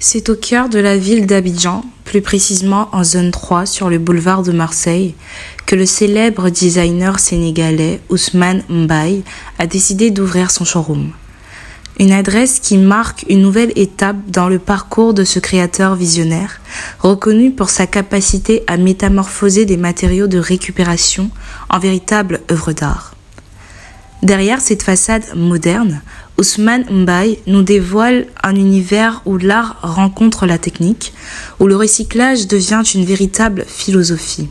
C'est au cœur de la ville d'Abidjan, plus précisément en zone 3 sur le boulevard de Marseille, que le célèbre designer sénégalais Ousmane Mbaye a décidé d'ouvrir son showroom. Une adresse qui marque une nouvelle étape dans le parcours de ce créateur visionnaire, reconnu pour sa capacité à métamorphoser des matériaux de récupération en véritables œuvres d'art. Derrière cette façade moderne, Ousmane Mbaye nous dévoile un univers où l'art rencontre la technique, où le recyclage devient une véritable philosophie.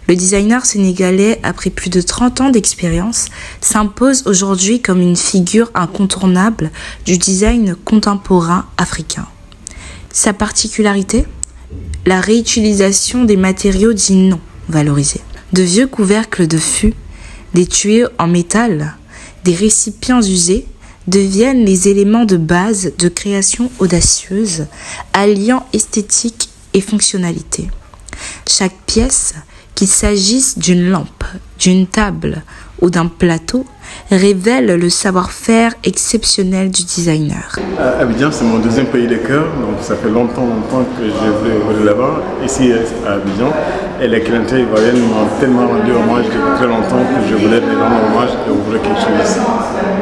Le designer sénégalais, après plus de 30 ans d'expérience, s'impose aujourd'hui comme une figure incontournable du design contemporain africain. Sa particularité ? La réutilisation des matériaux dits non valorisés. De vieux couvercles de fûts, des tuyaux en métal, des récipients usés deviennent les éléments de base de création audacieuse, alliant esthétique et fonctionnalité. Chaque pièce, qu'il s'agisse d'une lampe, d'une table ou d'un plateau, révèle le savoir-faire exceptionnel du designer. Abidjan, c'est mon deuxième pays de cœur, donc ça fait longtemps que je voulais aller là-bas, ici à Abidjan. Et les clientèles ivoiriennes m'ont tellement rendu hommage depuis très longtemps que je voulais les rendre hommage et ouvrir quelque chose ici.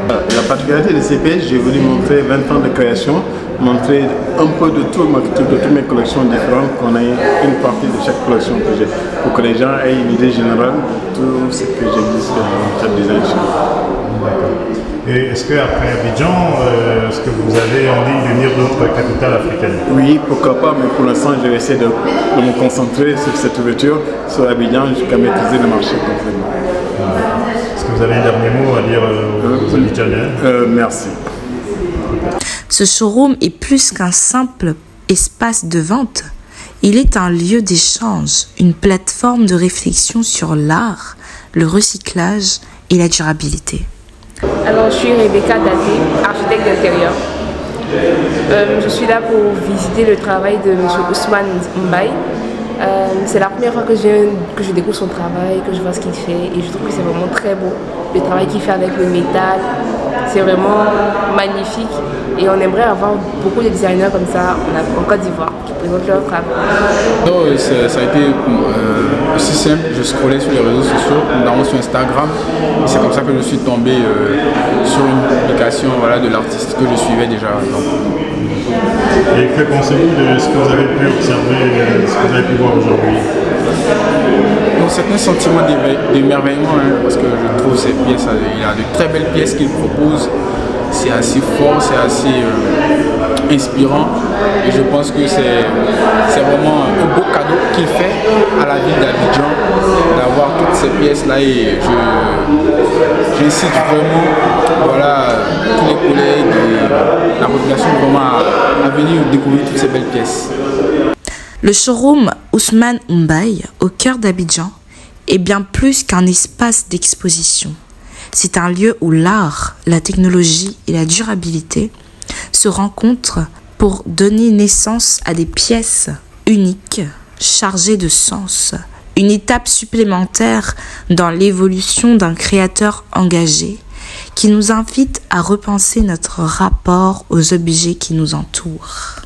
La particularité de ces pièces, j'ai voulu montrer 20 ans de création, montrer un peu de tout, de toutes mes collections différentes, qu'on ait une partie de chaque collection que j'ai, pour que les gens aient une idée générale de tout ce que j'existe dans chaque design. Et est-ce qu'après Abidjan, est-ce que vous avez envie de venir d'autres capitales africaines? Oui, pourquoi pas, mais pour l'instant, je vais essayer de me concentrer sur cette ouverture, sur Abidjan, jusqu'à maîtriser le marché complètement. Est-ce que vous avez un dernier mot à dire aux Abidjaniens? Merci. Ce showroom est plus qu'un simple espace de vente. Il est un lieu d'échange, une plateforme de réflexion sur l'art, le recyclage et la durabilité. Alors, je suis Rebecca Daté, architecte d'intérieur. Je suis là pour visiter le travail de M. Ousmane Mbaye. C'est la première fois que je découvre son travail, que je vois ce qu'il fait, et je trouve que c'est vraiment très beau. Le travail qu'il fait avec le métal, c'est vraiment magnifique, et on aimerait avoir beaucoup de designers comme ça en Côte d'Ivoire qui présentent leur travail. Donc, ça a été aussi simple, je scrollais sur les réseaux sociaux, notamment sur Instagram, et c'est comme ça que je suis tombé sur une publication de l'artiste que je suivais déjà. Et que pensez-vous de ce que vous avez pu observer, ce que vous avez pu voir aujourd'hui? C'est un sentiment d'émerveillement, parce que je trouve ces pièces, il y a de très belles pièces qu'il propose, c'est assez fort, c'est assez inspirant, et je pense que c'est vraiment un beau cadeau qu'il fait à la ville d'Abidjan d'avoir toutes ces pièces là, et j'incite vraiment tous les collègues et la population vraiment à venir découvrir toutes ces belles pièces. Le showroom Ousmane Mbaye, au cœur d'Abidjan, est bien plus qu'un espace d'exposition. C'est un lieu où l'art, la technologie et la durabilité se rencontrent pour donner naissance à des pièces uniques, chargées de sens. Une étape supplémentaire dans l'évolution d'un créateur engagé qui nous invite à repenser notre rapport aux objets qui nous entourent.